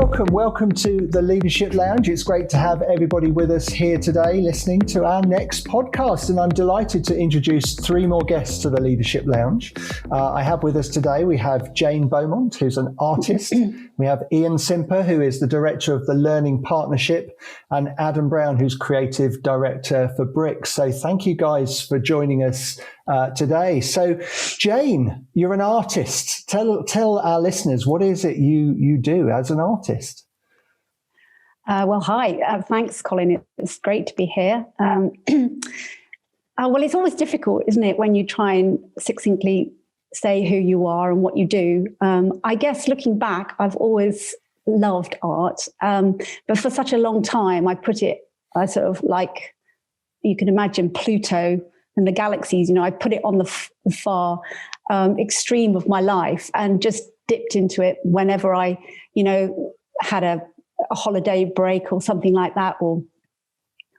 Welcome to the Leadership Lounge. It's great to have everybody with us here today listening to our next podcast, and I'm delighted to introduce three more guests to the Leadership Lounge. I have with us today, we have Jane Beaumont, who's an artist. We have Iain Simper, who is the director of the Learning Partnership, and Adam Brown, who's creative director for Bricks. So thank you guys for joining us today. So Jane, you're an artist. Tell our listeners, what is it you do as an artist? Well, hi. Thanks, Colin. It's great to be here. Well, it's always difficult, isn't it, when you try and succinctly say who you are and what you do. I guess looking back, I've always loved art. But for such a long time, I sort of like, you can imagine Pluto and the galaxies, I put it on the far extreme of my life and just dipped into it whenever I, had a holiday break or something like that, or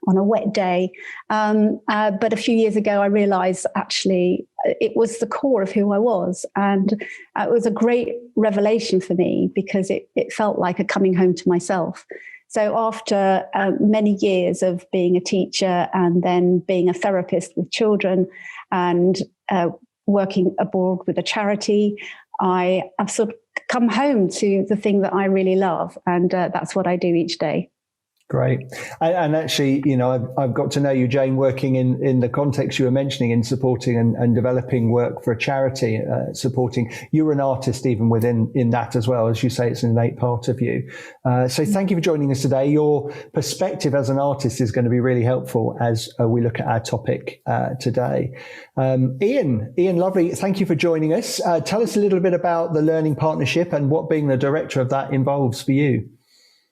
on a wet day. But a few years ago, I realized actually it was the core of who I was. And it was a great revelation for me because it felt like a coming home to myself. So after many years of being a teacher and then being a therapist with children and working abroad with a charity, I've sort of come home to the thing that I really love. And that's what I do each day. Great. And actually, I've got to know you, Jane, working in the context you were mentioning in supporting and developing work for a charity, supporting. You were an artist even in that as well. As you say, it's an innate part of you. So thank you for joining us today. Your perspective as an artist is going to be really helpful as we look at our topic today. Iain, lovely. Thank you for joining us. Tell us a little bit about the Learning Partnership and what being the director of that involves for you.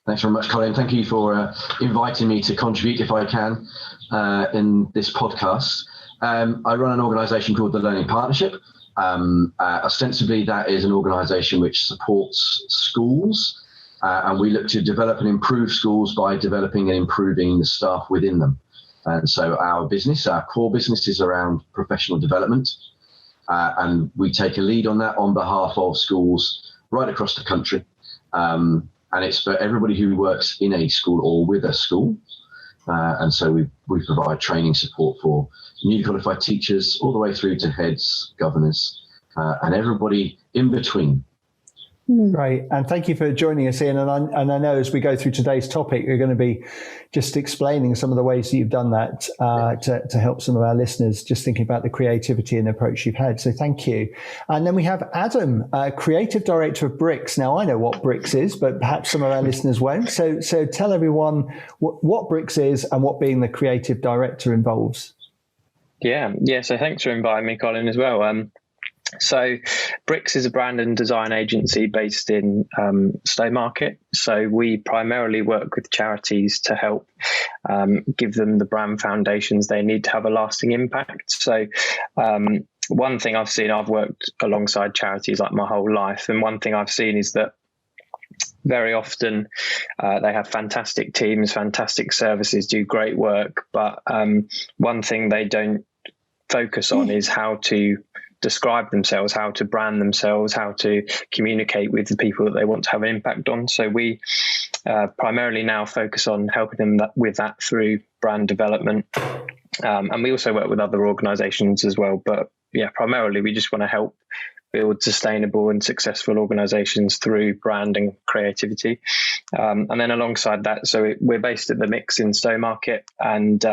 Thanks very much, Colin. Thank you for inviting me to contribute, if I can, in this podcast. I run an organisation called the Learning Partnership. Ostensibly, that is an organisation which supports schools, and we look to develop and improve schools by developing and improving the staff within them. And so our core business is around professional development, and we take a lead on that on behalf of schools right across the country. And it's for everybody who works in a school or with a school. And so we provide training support for newly qualified teachers all the way through to heads, governors, and everybody in between. Great. And thank you for joining us, Iain. And I know as we go through today's topic, you're going to be just explaining some of the ways that you've done that to help some of our listeners just thinking about the creativity and approach you've had. So thank you. And then we have Adam, creative director of Bricks. Now, I know what Bricks is, but perhaps some of our listeners won't. So tell everyone what Bricks is and what being the creative director involves. Yeah. So thanks for inviting me, Colin, as well. So Bricks is a brand and design agency based in Stowmarket. So we primarily work with charities to help give them the brand foundations they need to have a lasting impact. So one thing I've seen, I've worked alongside charities like my whole life. And one thing I've seen is that very often they have fantastic teams, fantastic services, do great work. But one thing they don't focus on is how to describe themselves, how to brand themselves, how to communicate with the people that they want to have an impact on. So we primarily now focus on helping them with that through brand development. And we also work with other organizations as well. But yeah, primarily we just want to help build sustainable and successful organizations through brand and creativity. And then alongside that, so we're based at the Mix in Stowmarket, and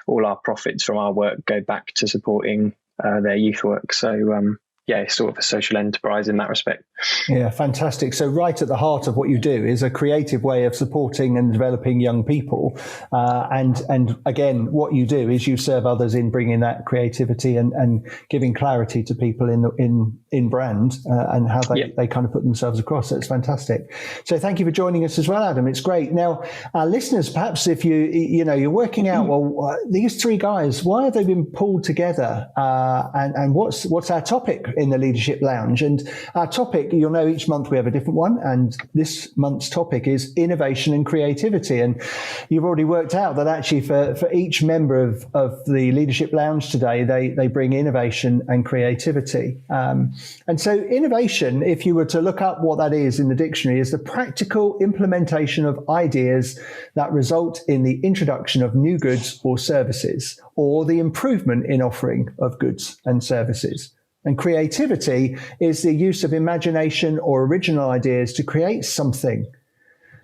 all our profits from our work go back to supporting their youth work. So it's sort of a social enterprise in that respect. Yeah, fantastic. So right at the heart of what you do is a creative way of supporting and developing young people. And again, what you do is you serve others in bringing that creativity and giving clarity to people in brand and how they kind of put themselves across. So it's fantastic. So thank you for joining us as well, Adam. It's great. Now, our listeners, perhaps if you're working out, well, these three guys, why have they been pulled together? And what's our topic in the Leadership Lounge. And our topic, you'll know each month we have a different one. And this month's topic is innovation and creativity. And you've already worked out that actually for each member of the Leadership Lounge today, they bring innovation and creativity. And so innovation, if you were to look up what that is in the dictionary, is the practical implementation of ideas that result in the introduction of new goods or services, or the improvement in offering of goods and services. And creativity is the use of imagination or original ideas to create something.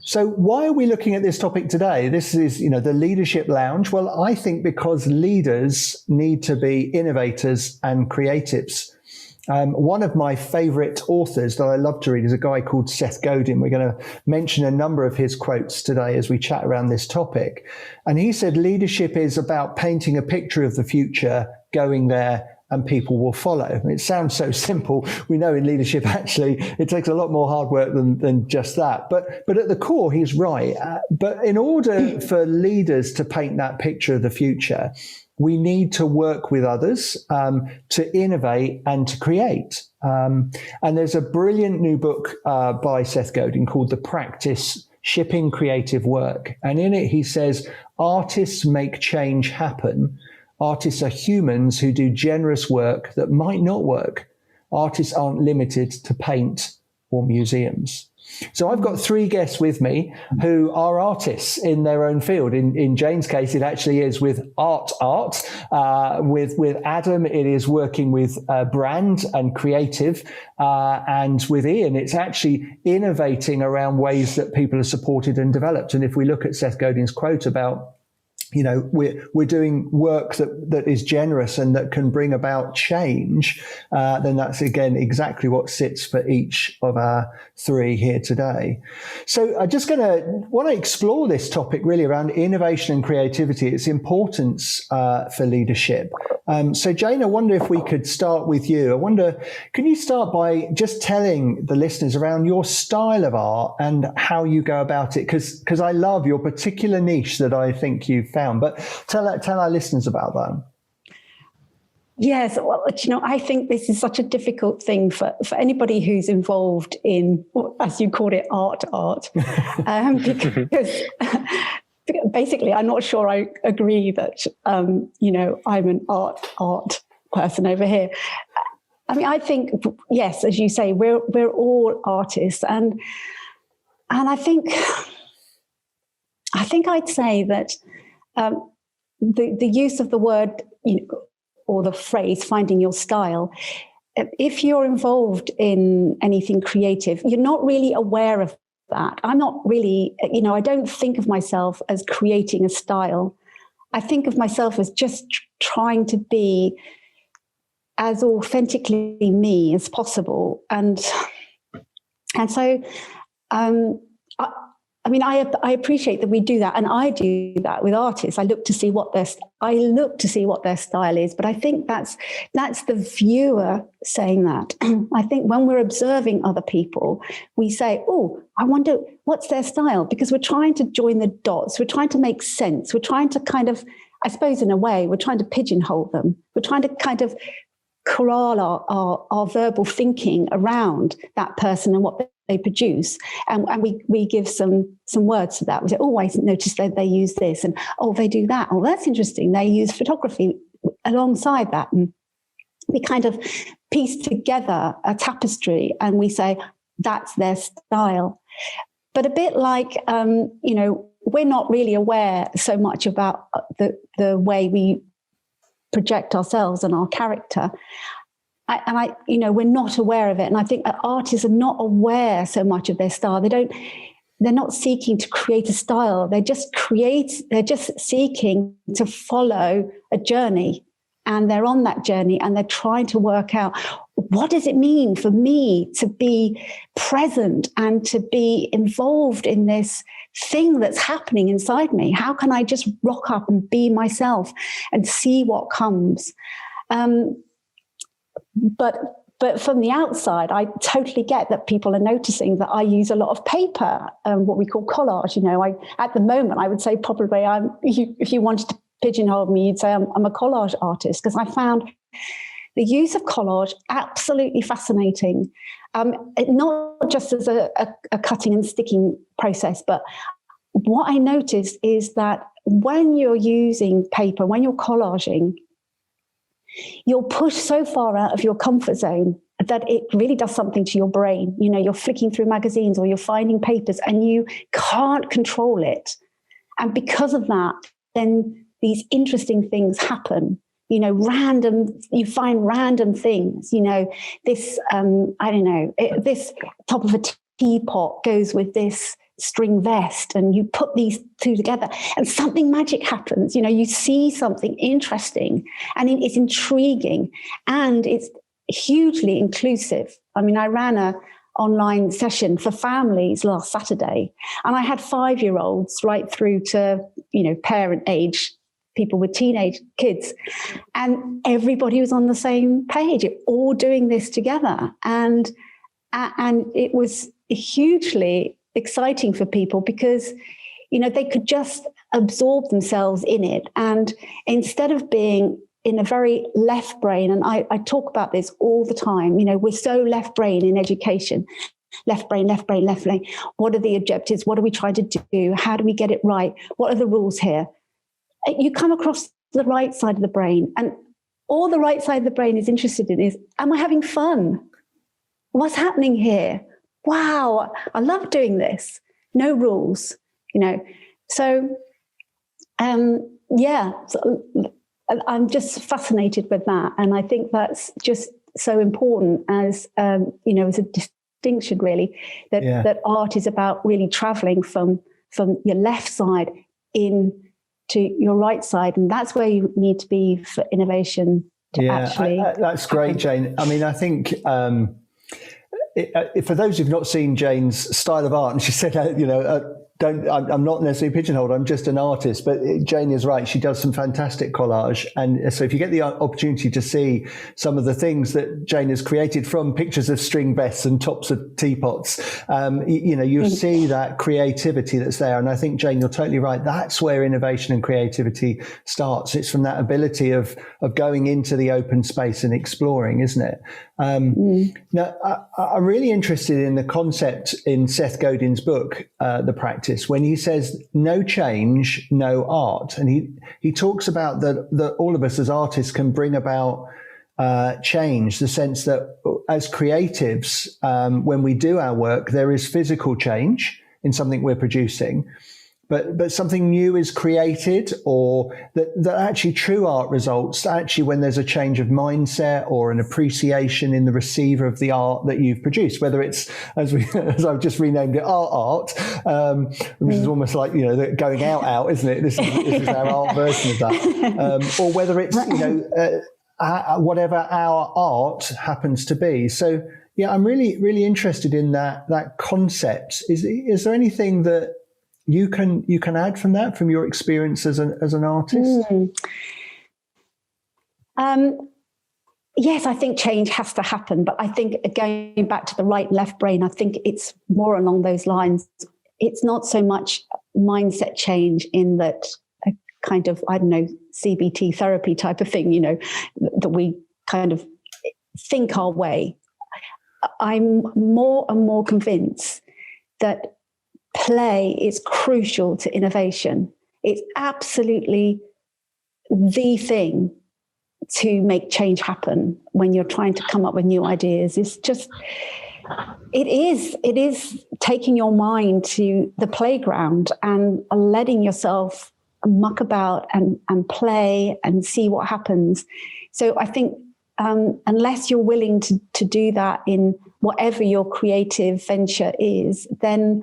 So why are we looking at this topic today? This is, the Leadership Lounge. Well, I think because leaders need to be innovators and creatives. One of my favorite authors that I love to read is a guy called Seth Godin. We're going to mention a number of his quotes today as we chat around this topic. And he said, leadership is about painting a picture of the future, going there, and people will follow. It sounds so simple. We know in leadership, actually, it takes a lot more hard work than just that. But at the core, he's right. But in order for leaders to paint that picture of the future, we need to work with others to innovate and to create. And there's a brilliant new book by Seth Godin called The Practice: Shipping Creative Work. And in it, he says, artists make change happen. Artists are humans who do generous work that might not work. Artists aren't limited to paint or museums. So I've got three guests with me who are artists in their own field. In Jane's case, it actually is with art. With Adam, it is working with brand and creative. And with Iain, it's actually innovating around ways that people are supported and developed. And if we look at Seth Godin's quote about, we're doing work that is generous and that can bring about change, then that's, again, exactly what sits for each of our three here today. So I'm just want to explore this topic really around innovation and creativity, its importance for leadership. So Jane, I wonder if we could start with you. Can you start by just telling the listeners around your style of art and how you go about it? Because I love your particular niche that I think you've found. But tell our listeners about that. Yes, well, I think this is such a difficult thing for anybody who's involved in, as you call it, art, because basically, I'm not sure I agree that, I'm an art person over here. I mean, I think, yes, as you say, we're all artists, and I think I'd say that the use of the word, or the phrase "finding your style," if you're involved in anything creative, you're not really aware of that. I'm not really, I don't think of myself as creating a style. I think of myself as just trying to be as authentically me as possible. And so, I appreciate that we do that, and I do that with artists. I look to see what their style is, but I think that's the viewer saying that. I think when we're observing other people, we say, "Oh, I wonder what's their style," because we're trying to join the dots. We're trying to make sense. We're trying to kind of, I suppose, in a way, we're trying to pigeonhole them. We're trying to kind of corral our verbal thinking around that person and what they produce, and we give some words to that. We say, "Oh, I noticed that they use this," and "Oh, they do that. Oh, that's interesting. They use photography alongside that," and we kind of piece together a tapestry, and we say that's their style. But a bit like, we're not really aware so much about the way we project ourselves and our character. We're not aware of it. And I think artists are not aware so much of their style. They're not seeking to create a style. They're just seeking to follow a journey. And they're on that journey, and they're trying to work out, what does it mean for me to be present and to be involved in this thing that's happening inside me? How can I just rock up and be myself and see what comes? But from the outside, I totally get that people are noticing that I use a lot of paper, what we call collage. At the moment, I would say probably if you wanted to pigeonhole me, you'd say I'm a collage artist, because I found the use of collage, absolutely fascinating. Not just as a cutting and sticking process, but what I noticed is that when you're using paper, when you're collaging, you're pushed so far out of your comfort zone that it really does something to your brain. You know, you're flicking through magazines or you're finding papers and you can't control it. And because of that, then these interesting things happen. You know, you find random things, you know, this, this top of a teapot goes with this string vest, and you put these two together and something magic happens. You know, you see something interesting and it's intriguing and it's hugely inclusive. I mean, I ran a online session for families last Saturday, and I had 5-year-olds right through to, you know, parent age, people with teenage kids, and everybody was on the same page, all doing this together. And it was hugely exciting for people because, you know, they could just absorb themselves in it. And instead of being in a very left brain, and I talk about this all the time, you know, we're so left brain in education, left brain. What are the objectives? What are we trying to do? How do we get it right? What are the rules here? You come across the right side of the brain, and all the right side of the brain is interested in is, am I having fun? What's happening here? Wow, I love doing this. No rules, you know. So, so I'm just fascinated with that. And I think that's just so important as, you know, as a distinction, really, that art is about really traveling from your left side in to your right side. And that's where you need to be for innovation to actually. That's great, Jane. I mean, I think for those who've not seen Jane's style of art, and she said, I'm not necessarily pigeonholed, I'm just an artist, but Jane is right. She does some fantastic collage. And so if you get the opportunity to see some of the things that Jane has created, from pictures of string vests and tops of teapots, you'll see that creativity that's there. And I think, Jane, you're totally right. That's where innovation and creativity starts. It's from that ability of going into the open space and exploring, isn't it? Now, I'm really interested in the concept in Seth Godin's book, The Practice, when he says no change, no art. And he talks about that all of us as artists can bring about change, the sense that as creatives, when we do our work, there is physical change in something we're producing. But something new is created, or that actually true art results actually when there's a change of mindset or an appreciation in the receiver of the art that you've produced, whether it's, as I've just renamed it, art, which is almost like, you know, the going out, isn't it? This is our art version of that. Or whether it's, whatever our art happens to be. So, yeah, I'm really, really interested in that concept. Is there anything that you can add from that, from your experience as an artist? Yes, I think change has to happen, but I think going back to the right and left brain, I think it's more along those lines. It's not so much mindset change in that a kind of, I don't know, CBT therapy type of thing, you know, that we kind of think our way. I'm more and more convinced that play is crucial to innovation. It's absolutely the thing to make change happen when you're trying to come up with new ideas. It's just, it is taking your mind to the playground and letting yourself muck about and play and see what happens. So I think unless you're willing to do that in whatever your creative venture is, then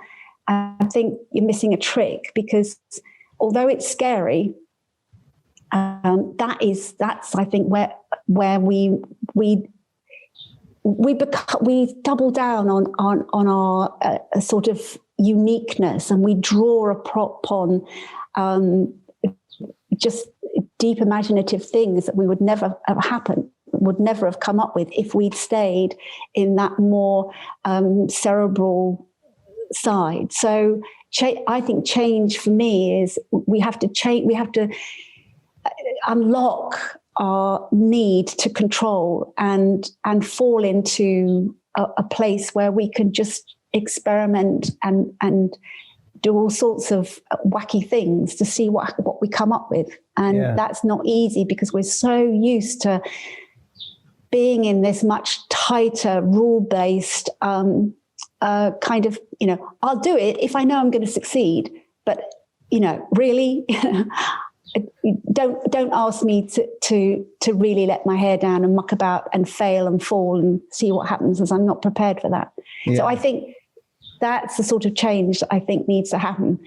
I think you're missing a trick, because although it's scary, that's I think where we double down on our sort of uniqueness, and we draw upon just deep imaginative things that we would never have come up with if we'd stayed in that more cerebral side. So I think change for me is we have to unlock our need to control and fall into a place where we can just experiment and do all sorts of wacky things to see what we come up with. And that's not easy because we're so used to being in this much tighter, rule-based kind of, I'll do it if I know I'm going to succeed. But, really, don't ask me to really let my hair down and muck about and fail and fall and see what happens, as I'm not prepared for that. Yeah. So I think that's the sort of change that I think needs to happen.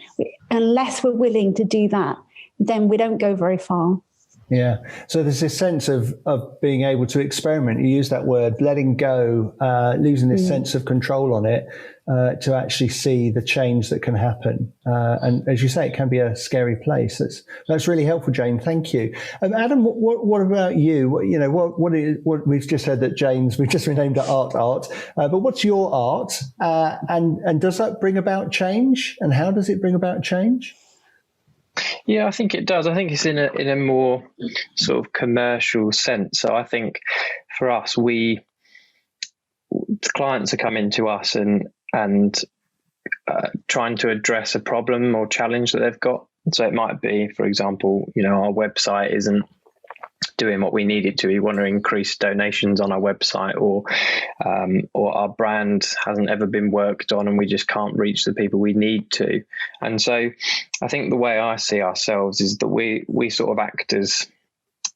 Unless we're willing to do that, then we don't go very far. Yeah. So there's this sense of being able to experiment. You use that word, letting go, losing this sense of control on it, to actually see the change that can happen. And as you say, it can be a scary place. That's really helpful, Jane. Thank you. Adam, what about you? What we've just heard that Jane's, we've just renamed it art, but what's your art? And does that bring about change? And how does it bring about change? Yeah, I think it does. I think it's in a more sort of commercial sense. So I think for us, the clients are coming to us and trying to address a problem or challenge that they've got. So it might be, for example, our website isn't doing what we need it to. We want to increase donations on our website, or our brand hasn't ever been worked on and we just can't reach the people we need to. And so I think the way I see ourselves is that we sort of act as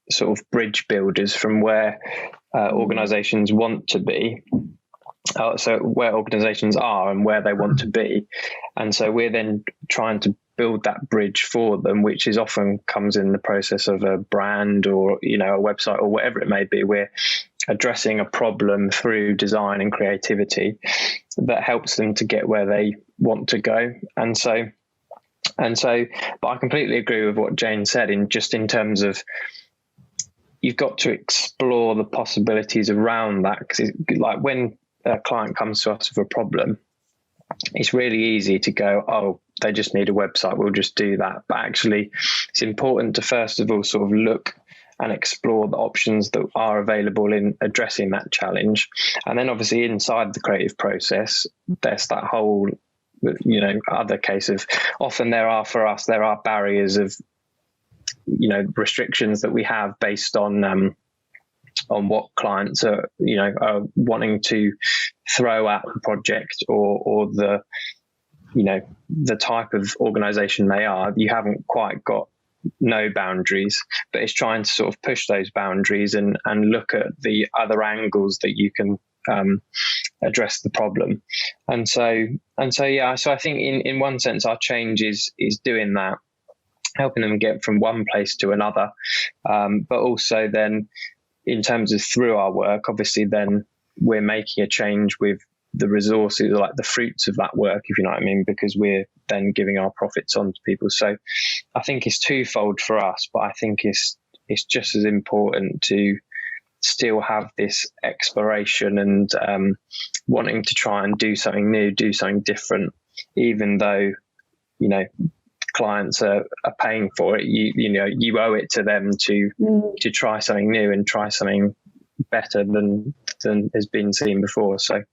sort of bridge builders from where organizations want to be. So where organizations are and where they want to be. And so we're then trying to build that bridge for them, which is often comes in the process of a brand or, a website or whatever it may be. We're addressing a problem through design and creativity that helps them to get where they want to go. And so, but I completely agree with what Jane said in terms of you've got to explore the possibilities around that. Because like when a client comes to us with a problem, it's really easy to go, oh, they just need a website, we'll just do that. But actually, it's important to first of all sort of look and explore the options that are available in addressing that challenge. And then obviously inside the creative process, there's that whole, other case of often there are barriers of, restrictions that we have based on what clients are wanting to throw at the project or the type of organization they are. You haven't quite got no boundaries, but it's trying to sort of push those boundaries and look at the other angles that you can address the problem. And so I think in one sense our change is doing that, helping them get from one place to another, but also then in terms of through our work, obviously then we're making a change with the resources, like the fruits of that work, if you know what I mean, because we're then giving our profits on to people. So I think it's twofold for us, but I think it's just as important to still have this exploration and wanting to try and do something new, do something different, even though, clients are paying for it. You owe it to them to try something new and try something better than has been seen before. So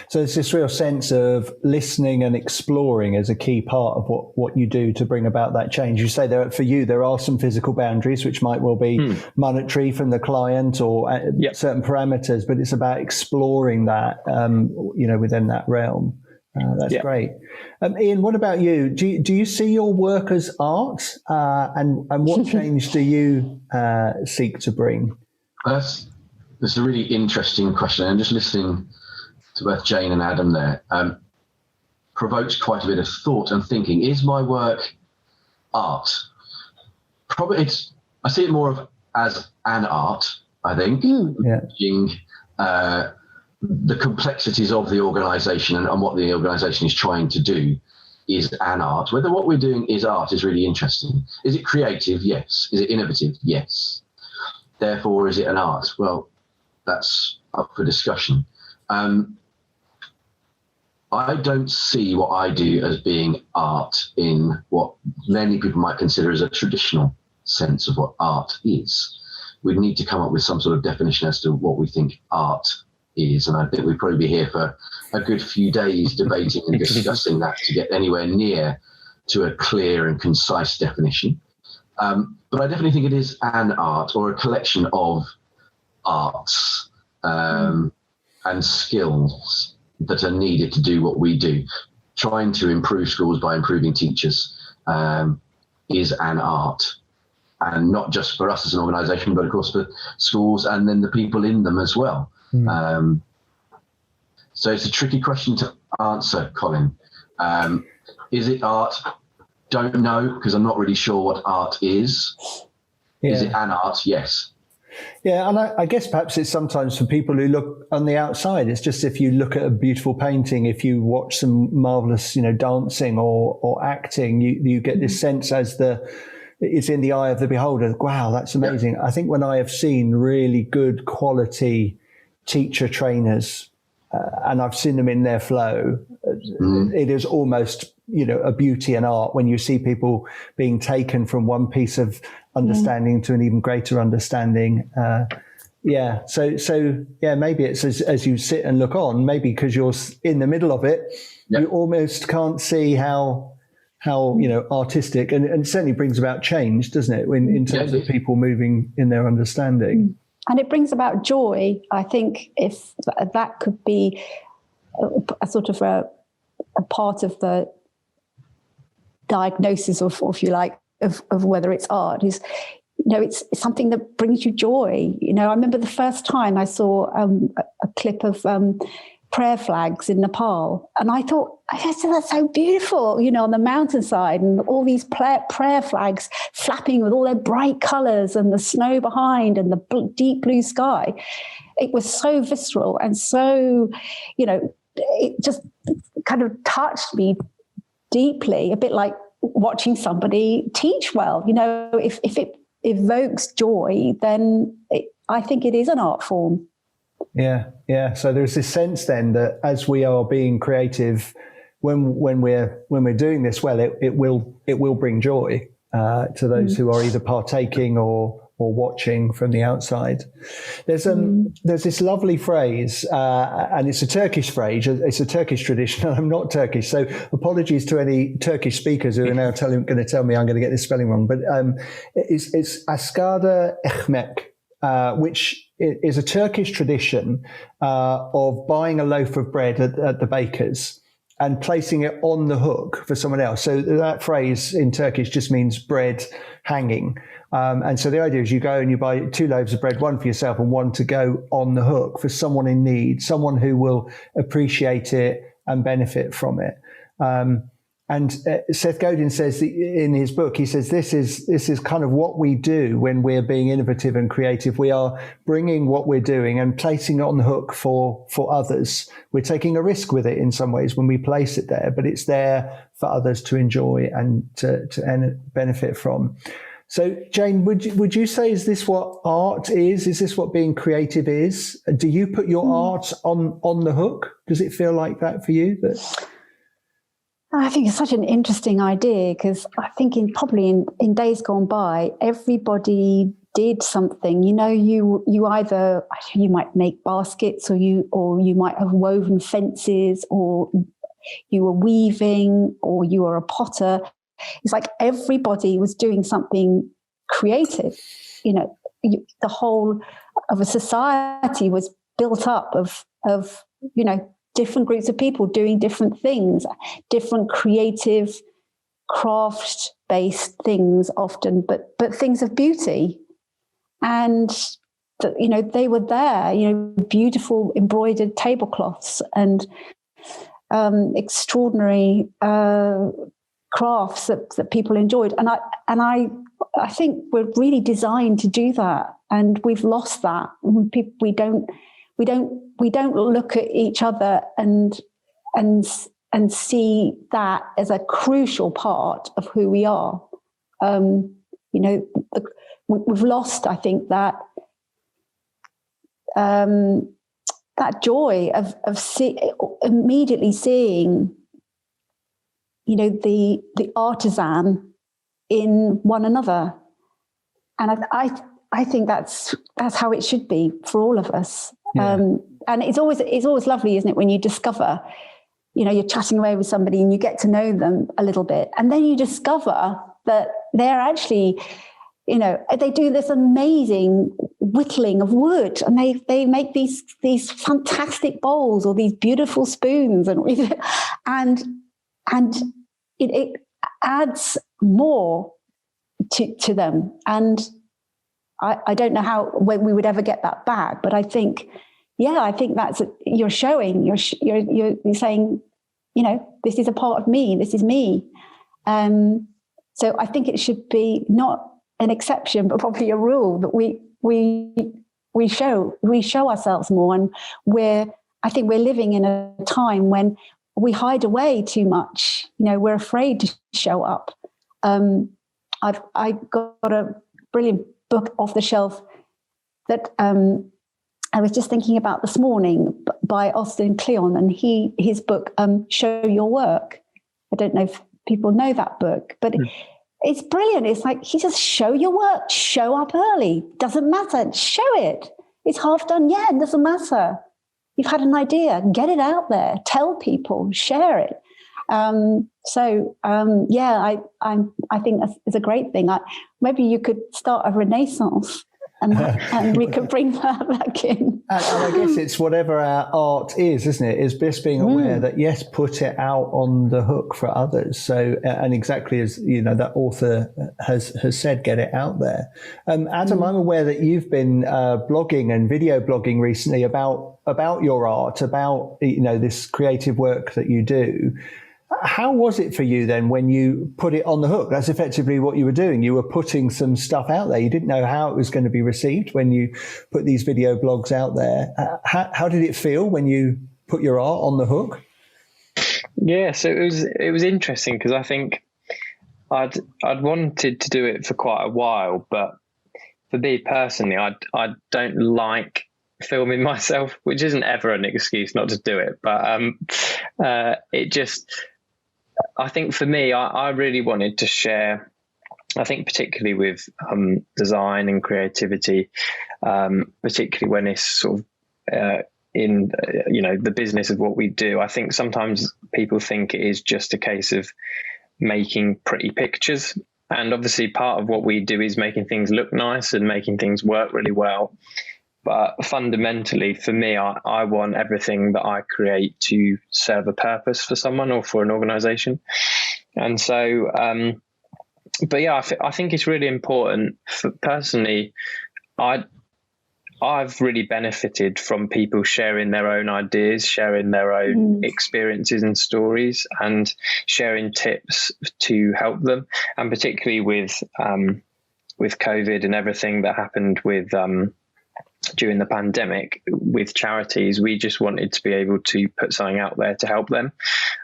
So it's this real sense of listening and exploring as a key part of what you do to bring about that change. You say there are some physical boundaries, which might well be monetary from the client or certain parameters, but it's about exploring that, within that realm. That's great. Iain, what about you? Do you see your work as art? And what change do you seek to bring? That's a really interesting question. And just listening to both Jane and Adam there provokes quite a bit of thought and thinking. Is my work art? Probably I see it more as an art, I think. The complexities of the organisation and what the organisation is trying to do is an art. Whether what we're doing is art is really interesting. Is it creative? Yes. Is it innovative? Yes. Therefore, is it an art? Well, that's up for discussion. I don't see what I do as being art in what many people might consider as a traditional sense of what art is. We'd need to come up with some sort of definition as to what we think art is. And I think we'd probably be here for a good few days debating and discussing that to get anywhere near to a clear and concise definition. But I definitely think it is an art, or a collection of arts and skills that are needed to do what we do. Trying to improve schools by improving teachers is an art. And not just for us as an organisation, but of course for schools and then the people in them as well. So it's a tricky question to answer, Colin. Is it art? Don't know, because I'm not really sure what art is. Yeah. Is it an art? Yes. Yeah, and I guess perhaps it's sometimes for people who look on the outside. It's just if you look at a beautiful painting, if you watch some marvellous, dancing or acting, you get this sense it's in the eye of the beholder. Wow, that's amazing. Yep. I think when I have seen really good quality teacher trainers, and I've seen them in their flow, it is almost, a beauty and art when you see people being taken from one piece of understanding to an even greater understanding. So maybe it's as you sit and look on, maybe because you're in the middle of it, you almost can't see how artistic, and it certainly brings about change, doesn't it, in terms of people moving in their understanding. And it brings about joy. I think if that could be a sort of a part of the diagnosis, or if you like, of whether it's art, is, it's something that brings you joy. I remember the first time I saw a clip of prayer flags in Nepal, and I thought, that's so beautiful, on the mountainside, and all these prayer flags flapping with all their bright colours, and the snow behind, and the deep blue sky. It was so visceral, and so, it just kind of touched me deeply, a bit like watching somebody teach well. If it evokes joy, then I think it is an art form. Yeah. So there's this sense then that as we are being creative, when we're doing this well, it will bring joy to those who are either partaking or watching from the outside. There's this lovely phrase, and it's a Turkish phrase. It's a Turkish tradition, and I'm not Turkish, so apologies to any Turkish speakers who are now going to tell me I'm going to get this spelling wrong. But it's askada ekmek, which is a Turkish tradition of buying a loaf of bread at the baker's and placing it on the hook for someone else. So that phrase in Turkish just means bread hanging. And so the idea is you go and you buy 2 loaves of bread, one for yourself and one to go on the hook for someone in need, someone who will appreciate it and benefit from it. And Seth Godin says in his book, he says, this is kind of what we do when we're being innovative and creative. We are bringing what we're doing and placing it on the hook for others. We're taking a risk with it in some ways when we place it there, but it's there for others to enjoy and to benefit from. So, Jane, would you say, is this what art is? Is this what being creative is? Do you put your art on the hook? Does it feel like that for you? I think it's such an interesting idea, because I think in days gone by, everybody did something. You might make baskets, or you might have woven fences, or you were weaving, or you were a potter. It's like everybody was doing something creative. The whole of a society was built up of different groups of people doing different things, different creative, craft-based things often, but things of beauty. And they were there. Beautiful embroidered tablecloths and extraordinary crafts that people enjoyed, and I think we're really designed to do that, and we've lost that. We don't look at each other and see that as a crucial part of who we are. We've lost, I think, that joy of immediately seeing the artisan in one another. I think that's how it should be for all of us. Yeah. And it's always lovely, isn't it, when you discover, you're chatting away with somebody and you get to know them a little bit, and then you discover that they're actually, they do this amazing whittling of wood, and they make these fantastic bowls or these beautiful spoons, and it adds more to them. And I don't know how when we would ever get that back, but I think that's you're showing, you're saying, this is a part of me, this is me. So I think it should be not an exception, but probably a rule that we show ourselves more. And I think we're living in a time when we hide away too much. We're afraid to show up. I got a brilliant book off the shelf that I was just thinking about this morning by Austin Kleon, and his book, Show Your Work. I don't know if people know that book, but it's brilliant. It's like, he says, show your work, show up early. Doesn't matter. Show it. It's half done. Yeah, it doesn't matter. You've had an idea. Get it out there. Tell people. Share it. I think it's a great thing. Maybe you could start a renaissance, and we could bring that back in. And I guess it's whatever our art is, isn't it? Is just being aware that, yes, put it out on the hook for others. So, and exactly as, that author has said, get it out there. Adam, I'm aware that you've been blogging and video blogging recently about your art, about, this creative work that you do. How was it for you then when you put it on the hook? That's effectively what you were doing. You were putting some stuff out there. You didn't know how it was going to be received when you put these video blogs out there. How did it feel when you put your art on the hook? Yeah, so it was interesting because I think I'd wanted to do it for quite a while, but for me personally, I don't like filming myself, which isn't ever an excuse not to do it, but it just, I think for me, I really wanted to share, I think particularly with design and creativity, particularly when it's sort of in the business of what we do. I think sometimes people think it is just a case of making pretty pictures, and obviously part of what we do is making things look nice and making things work really well. But fundamentally, for me, I want everything that I create to serve a purpose for someone or for an organization. And so, but yeah, I think it's really important. Personally, I've really benefited from people sharing their own ideas, sharing their own experiences and stories, and sharing tips to help them. And particularly with COVID and everything that happened with during the pandemic with charities, we just wanted to be able to put something out there to help them.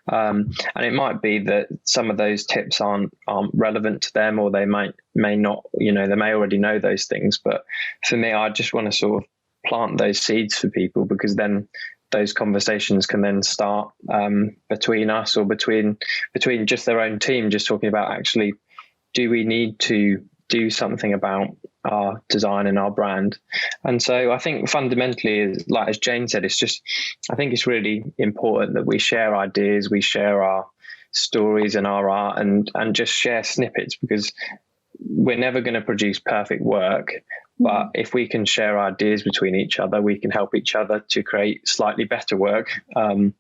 And it might be that some of those tips aren't relevant to them, or they may not, they may already know those things. But for me, I just want to sort of plant those seeds for people, because then those conversations can then start between us, or between just their own team, just talking about, actually, do we need to do something about our design and our brand? And so I think fundamentally, like as Jane said, I think it's really important that we share ideas, we share our stories and our art, and just share snippets, because we're never going to produce perfect work. But if we can share ideas between each other, we can help each other to create slightly better work. And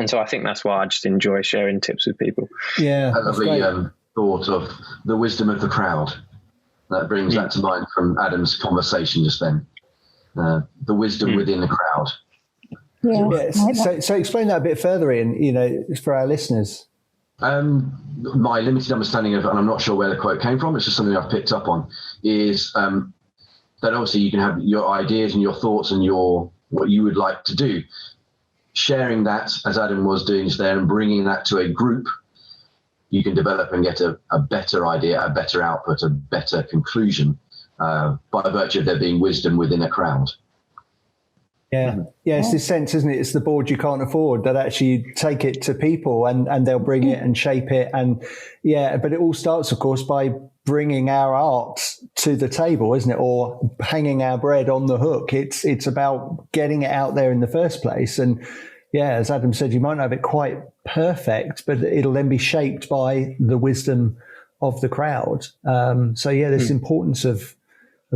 so I think that's why I just enjoy sharing tips with people. Yeah, I love the thought of the wisdom of the crowd. That brings that to mind from Adam's conversation just then. The wisdom within the crowd. Yeah. So explain that a bit further, Iain, for our listeners. My limited understanding of, and I'm not sure where the quote came from, it's just something I've picked up on, is that obviously you can have your ideas and your thoughts and what you would like to do. Sharing that, as Adam was doing just there, and bringing that to a group, you can develop and get a better idea, a better output, a better conclusion by virtue of there being wisdom within a crowd. Yeah, it's this sense, isn't it? It's the board you can't afford, that actually you take it to people and they'll bring it and shape it. And but it all starts, of course, by bringing our art to the table, isn't it? Or hanging our bread on the hook. It's about getting it out there in the first place. And yeah, as Adam said, you might not have it quite perfect, but it'll then be shaped by the wisdom of the crowd. So yeah, this importance of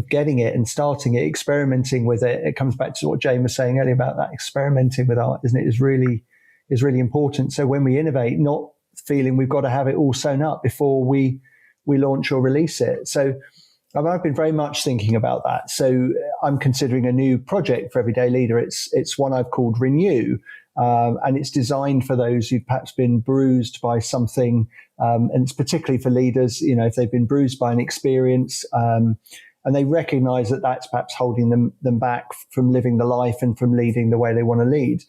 getting it and starting it, experimenting with it. It comes back to what Jane was saying earlier about that experimenting with art, isn't it? Is really important. So when we innovate, not feeling we've got to have it all sewn up before we launch or release it. So I've been very much thinking about that. So I'm considering a new project for Everyday Leader. It's one I've called Renew, and it's designed for those who've perhaps been bruised by something, and it's particularly for leaders, if they've been bruised by an experience, and they recognize that that's perhaps holding them back from living the life and from leading the way they want to lead.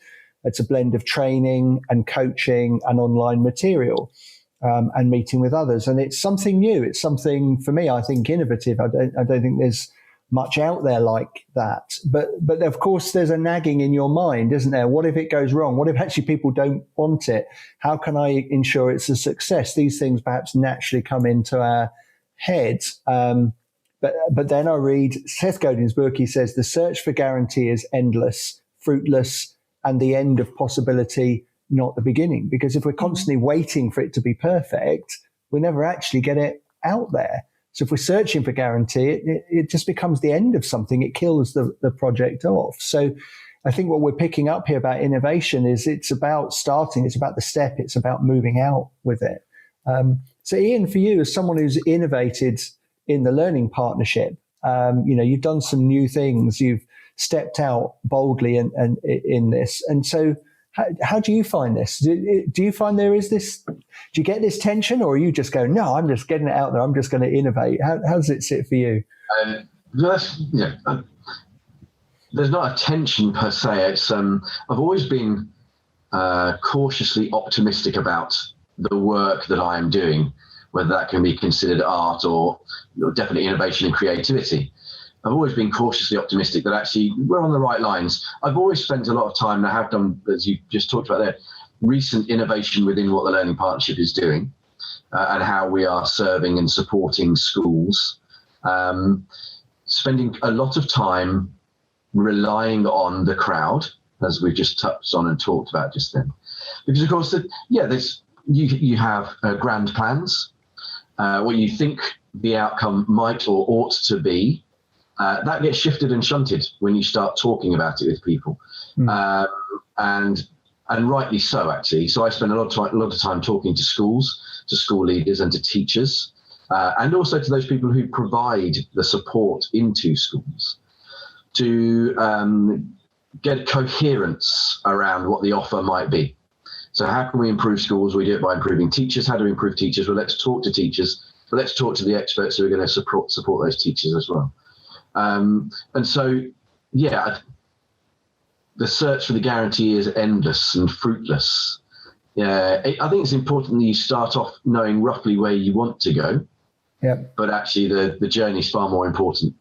It's a blend of training and coaching and online material. And meeting with others, and it's something new. It's something, for me, I think, innovative. I don't think there's much out there like that. But of course, there's a nagging in your mind, isn't there? What if it goes wrong? What if actually people don't want it? How can I ensure it's a success? These things perhaps naturally come into our heads. But then I read Seth Godin's book. He says the search for guarantee is endless, fruitless, and the end of possibility, not the beginning. Because if we're constantly waiting for it to be perfect, we never actually get it out there. So if we're searching for guarantee, it just becomes the end of something. It kills the project off. So I think what we're picking up here about innovation is it's about starting, it's about the step, it's about moving out with it. So Iain, for you, as someone who's innovated in the learning partnership, you've done some new things, you've stepped out boldly in this. And so how do you find this? Do you find there is this, do you get this tension, or are you just going, no, I'm just getting it out there, I'm just going to innovate? How does it sit for you? There's not a tension per se. It's I've always been cautiously optimistic about the work that I am doing, whether that can be considered art or definitely innovation and creativity. I've always been cautiously optimistic that actually we're on the right lines. I've always spent a lot of time, and I have done, as you just talked about there, recent innovation within what the Learning Partnership is doing, and how we are serving and supporting schools, spending a lot of time relying on the crowd, as we've just touched on and talked about just then. Because, of course, you have grand plans, what you think the outcome might or ought to be. That gets shifted and shunted when you start talking about it with people, and rightly so, actually. So I spend a lot of time talking to schools, to school leaders, and to teachers, and also to those people who provide the support into schools, to get coherence around what the offer might be. So how can we improve schools? We do it by improving teachers. How do we improve teachers? Well, let's talk to teachers, but let's talk to the experts who are going to support those teachers as well. And so, the search for the guarantee is endless and fruitless. I think it's important that you start off knowing roughly where you want to go. Yep. But actually, the journey is far more important.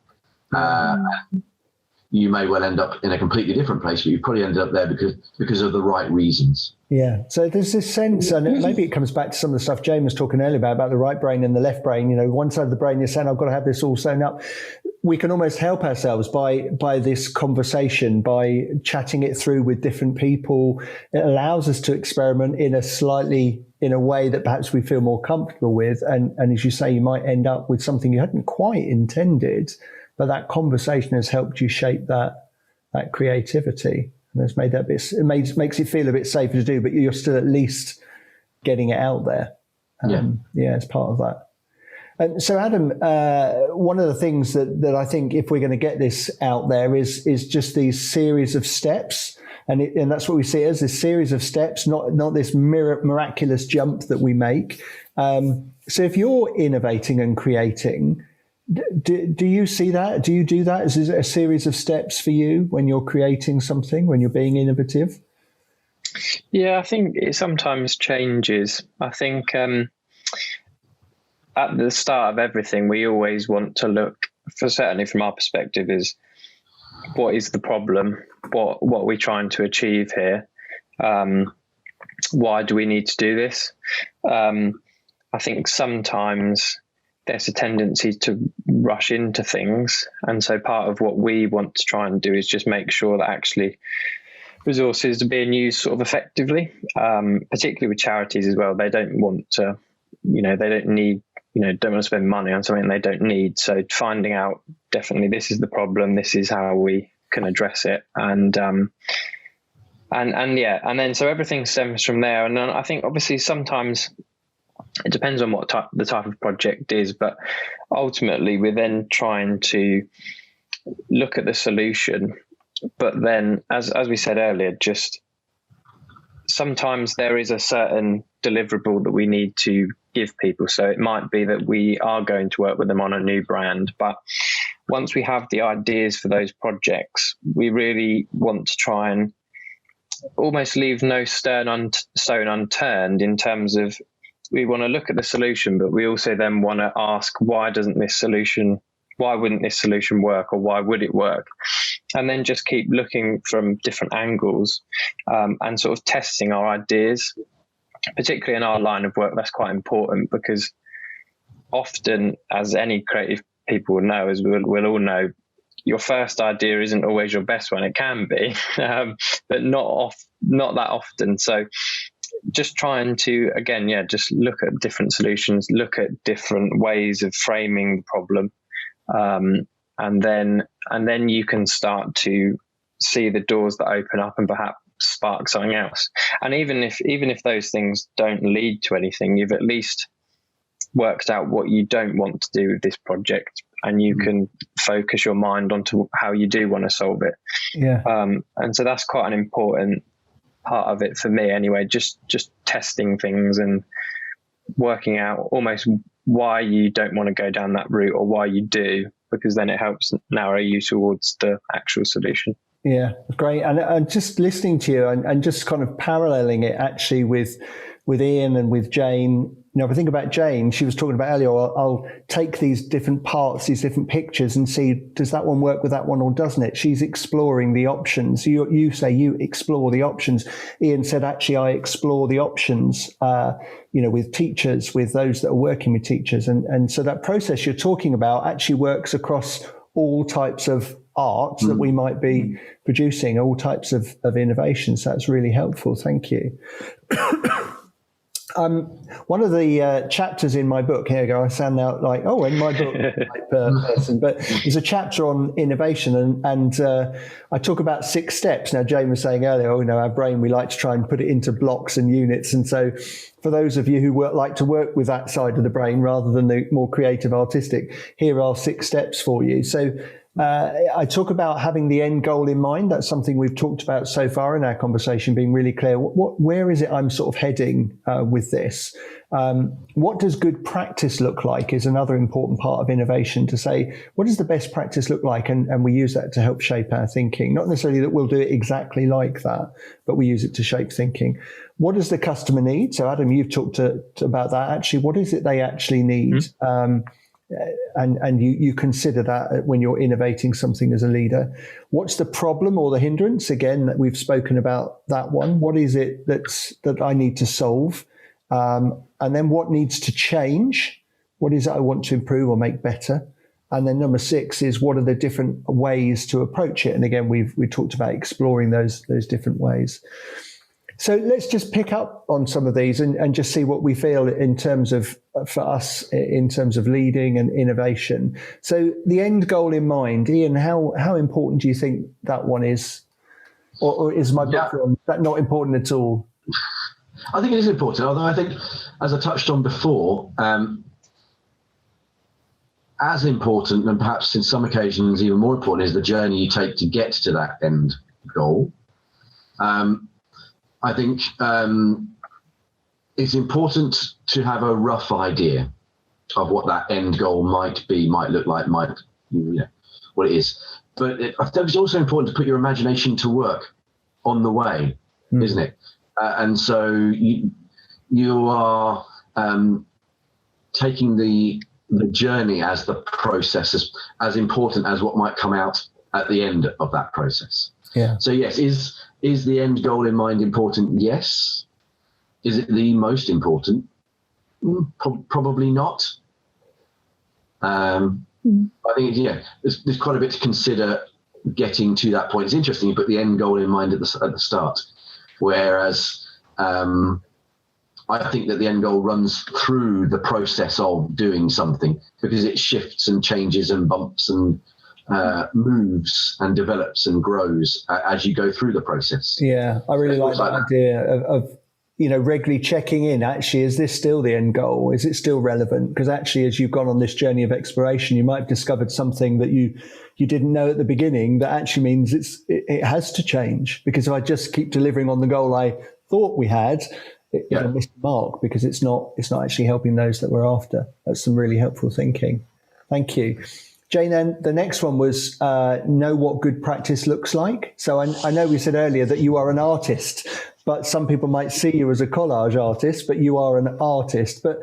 You may well end up in a completely different place, but you probably ended up there because of the right reasons. Yeah. So there's this sense, and maybe it comes back to some of the stuff Jane was talking earlier about the right brain and the left brain. One side of the brain is saying, I've got to have this all sewn up. We can almost help ourselves by this conversation, by chatting it through with different people. It allows us to experiment in a way that perhaps we feel more comfortable with. And as you say, you might end up with something you hadn't quite intended, but that conversation has helped you shape that creativity. And has made that bit, makes it feel a bit safer to do, but you're still at least getting it out there. It's part of that. And so, Adam, one of the things that I think, if we're going to get this out there, is just these series of steps, and that's what we see as this series of steps, not this miraculous jump that we make. So, if you're innovating and creating, do you see that? Do you do that? Is it a series of steps for you when you're creating something, when you're being innovative? Yeah, I think it sometimes changes. I think at the start of everything, we always want to look, certainly from our perspective, is what is the problem? What are we trying to achieve here? Why do we need to do this? I think sometimes there's a tendency to rush into things. And so part of what we want to try and do is just make sure that actually resources are being used sort of effectively, particularly with charities as well. They don't want to, they don't need, don't want to spend money on something they don't need. So finding out definitely this is the problem, this is how we can address it. And then so everything stems from there. And then I think obviously sometimes it depends on what the type of project is, but ultimately we're then trying to look at the solution. But then, as we said earlier, just sometimes there is a certain deliverable that we need to give people. So it might be that we are going to work with them on a new brand, but once we have the ideas for those projects, we really want to try and almost leave no stone unturned in terms of we want to look at the solution, but we also then want to ask, why wouldn't this solution work, or why would it work? And then just keep looking from different angles and sort of testing our ideas, particularly in our line of work. That's quite important, because often, as any creative people will know, as we'll all know, your first idea isn't always your best one. It can be, but not that often. So just trying to, again, just look at different solutions, look at different ways of framing the problem. And then you can start to see the doors that open up and perhaps spark something else. And even if those things don't lead to anything, you've at least worked out what you don't want to do with this project, and you can focus your mind onto how you do want to solve it. Yeah. And so that's quite an important part of it for me anyway, just testing things and working out almost why you don't want to go down that route, or why you do, because then it helps narrow you towards the actual solution. Yeah, great. And just listening to you and just kind of paralleling it actually with Iain and with Jane. If I think about Jane, she was talking about earlier, I'll take these different parts, these different pictures, and see, does that one work with that one or doesn't it? She's exploring the options. You say you explore the options. Iain said, actually, I explore the options, with teachers, with those that are working with teachers. And so that process you're talking about actually works across all types of art that we might be producing, all types of innovations. So that's really helpful. Thank you. One of the chapters in my book, here you go, I sound now like, in my book type person, but there's a chapter on innovation, and I talk about 6 steps. Now, Jane was saying earlier, our brain, we like to try and put it into blocks and units. And so for those of you who like to work with that side of the brain rather than the more creative, artistic, here are 6 steps for you. So I talk about having the end goal in mind. That's something we've talked about so far in our conversation, being really clear. Where is it I'm sort of heading with this? What does good practice look like is another important part of innovation, to say, what does the best practice look like? And we use that to help shape our thinking. Not necessarily that we'll do it exactly like that, but we use it to shape thinking. What does the customer need? So Adam, you've talked about that. Actually, what is it they actually need? And you consider that when you're innovating something as a leader. What's the problem or the hindrance? Again, that we've spoken about that one. What is it that I need to solve? And then what needs to change? What is it I want to improve or make better? And then number 6 is, what are the different ways to approach it? And again, we talked about exploring those different ways. So let's just pick up on some of these and just see what we feel in terms of, for us, in terms of leading and innovation. So the end goal in mind, Iain, how important do you think that one is? Or is my book on that not important at all? I think it is important, although I think, as I touched on before, as important, and perhaps in some occasions even more important, is the journey you take to get to that end goal. I think it's important to have a rough idea of what that end goal might be, might look like, what it is. But I think it's also important to put your imagination to work on the way, isn't it? And so you are taking the journey as the process, as important as what might come out at the end of that process. Yeah. So yes, is the end goal in mind important? Yes. Is it the most important? Probably not. I think, there's quite a bit to consider getting to that point. It's interesting you put the end goal in mind at the start, whereas I think that the end goal runs through the process of doing something, because it shifts and changes and bumps and moves and develops and grows as you go through the process. Yeah, I really like that idea of regularly checking in. Actually, is this still the end goal? Is it still relevant? Because actually, as you've gone on this journey of exploration, you might have discovered something that you didn't know at the beginning that actually means it has to change. Because if I just keep delivering on the goal I thought we had, it'll miss the mark, because it's not actually helping those that we're after. That's some really helpful thinking. Thank you. Jane, then the next one was know what good practice looks like. So I know we said earlier that you are an artist, but some people might see you as a collage artist, but you are an artist. But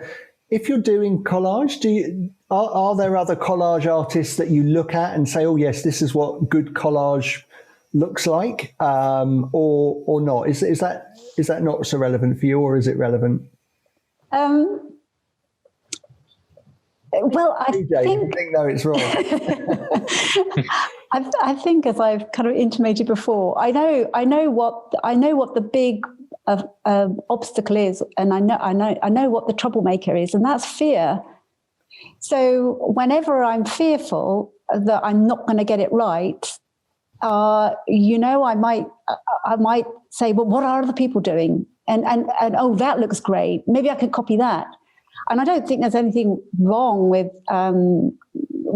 if you're doing collage, are there other collage artists that you look at and say, oh yes, this is what good collage looks like, or not? Is that not so relevant for you, or is it relevant? Well, I think no, it's wrong. I think, as I've kind of intimated before, I know what the big obstacle is, and I know what the troublemaker is, and that's fear. So whenever I'm fearful that I'm not going to get it right, I might say, well, what are other people doing? And oh, that looks great. Maybe I could copy that. And I don't think there's anything wrong with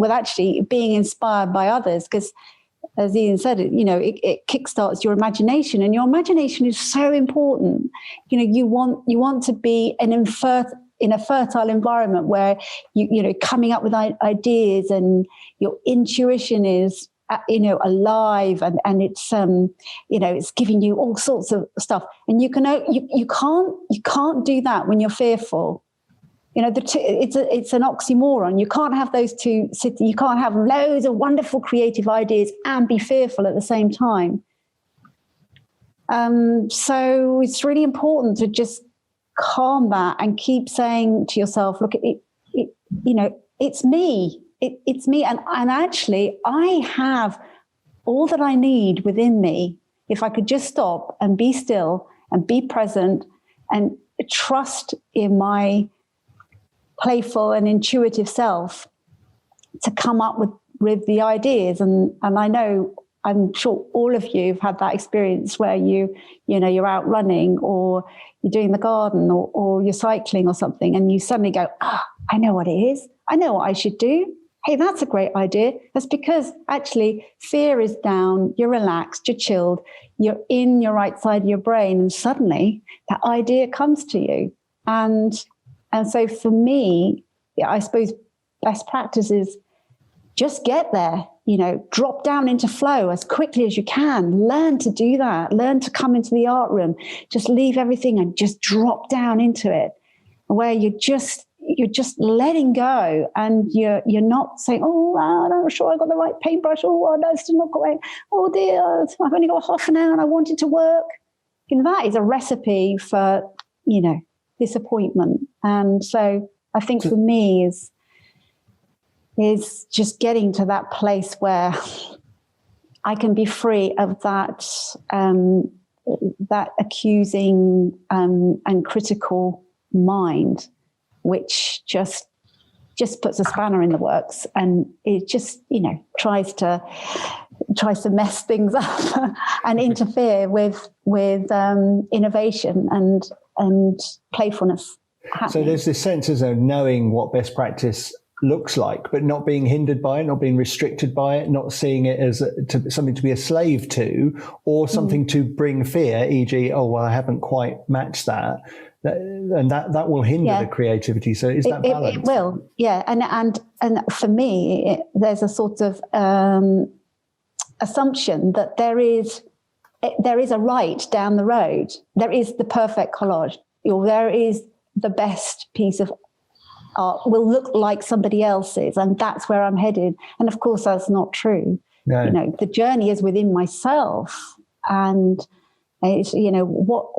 actually being inspired by others, because, as Iain said, it kickstarts your imagination, and your imagination is so important. You want to be in a fertile environment where you coming up with ideas, and your intuition is alive, and it's it's giving you all sorts of stuff, and you can't do that when you're fearful. It's an oxymoron. You can't have those two. You can't have loads of wonderful creative ideas and be fearful at the same time. So it's really important to just calm that and keep saying to yourself, look, it's me. It's me. And actually, I have all that I need within me. If I could just stop and be still and be present and trust in my playful and intuitive self to come up with the ideas. And I'm sure all of you have had that experience where you're out running, or you're doing the garden, or you're cycling or something, and you suddenly go, I know what it is. I know what I should do. Hey, that's a great idea. That's because actually fear is down, you're relaxed, you're chilled, you're in your right side of your brain, and suddenly that idea comes to you. And so for me, I suppose best practice is just get there, drop down into flow as quickly as you can. Learn to do that. Learn to come into the art room. Just leave everything and just drop down into it, where you're just letting go, and you're not saying, oh, I'm not sure I got the right paintbrush. Oh, no, it's still not quite. Oh dear, I've only got half an hour and I want it to work. That is a recipe for, disappointment. And so I think for me is just getting to that place where I can be free of that that accusing and critical mind, which just puts a spanner in the works, and it just tries to mess things up and interfere with innovation and playfulness happening. So there's this sense of knowing what best practice looks like, but not being hindered by it, not being restricted by it, not seeing it as something to be a slave to, or something to bring fear, e.g., oh, well, I haven't quite matched that. And that will hinder the creativity. So is that balance? It will, yeah. And for me, there's a sort of assumption that there is a right down the road. There is the perfect collage, or there is the best piece of art will look like somebody else's, and that's where I'm headed. And of course, that's not true. No. The journey is within myself, and it's, what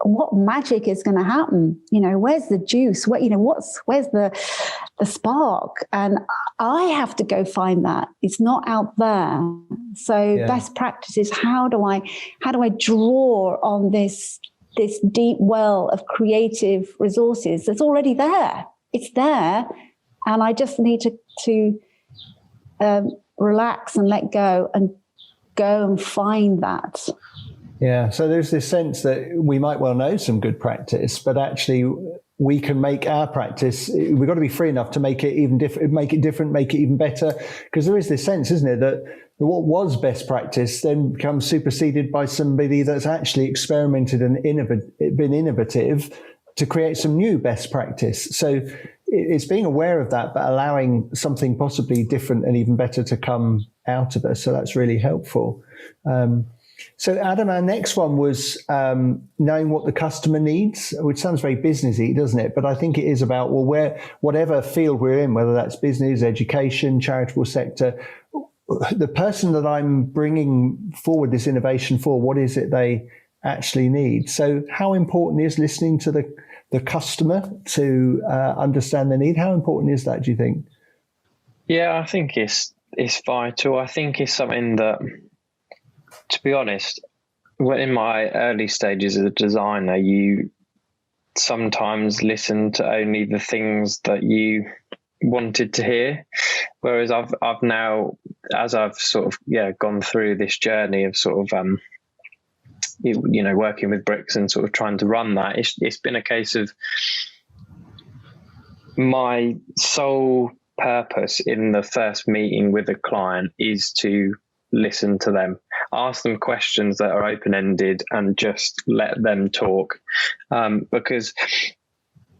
what magic is going to happen? Where's the juice? Where's the spark? And I have to go find that. It's not out there. So best practice is how do I draw on this deep well of creative resources that's already there? It's there, and I just need to relax and let go and find that. Yeah, so there's this sense that we might well know some good practice, but actually we can make our practice, we've got to be free enough to make it even different, make it even better, because there is this sense, isn't it, that what was best practice then becomes superseded by somebody that's actually experimented and been innovative to create some new best practice. So it's being aware of that, but allowing something possibly different and even better to come out of us. So that's really helpful. So Adam, our next one was knowing what the customer needs, which sounds very businessy, doesn't it? But I think it is about, whatever field we're in, whether that's business, education, charitable sector, the person that I'm bringing forward this innovation for, what is it they actually need? So how important is listening to the customer to understand the need? How important is that, do you think? Yeah, I think it's vital. I think it's something that, to be honest, in my early stages as a designer, you sometimes listen to only the things that you wanted to hear. Whereas I've now, as I've sort of gone through this journey of sort of working with bricks and sort of trying to run that, it's been a case of my sole purpose in the first meeting with a client is to listen to them, ask them questions that are open-ended and just let them talk. Because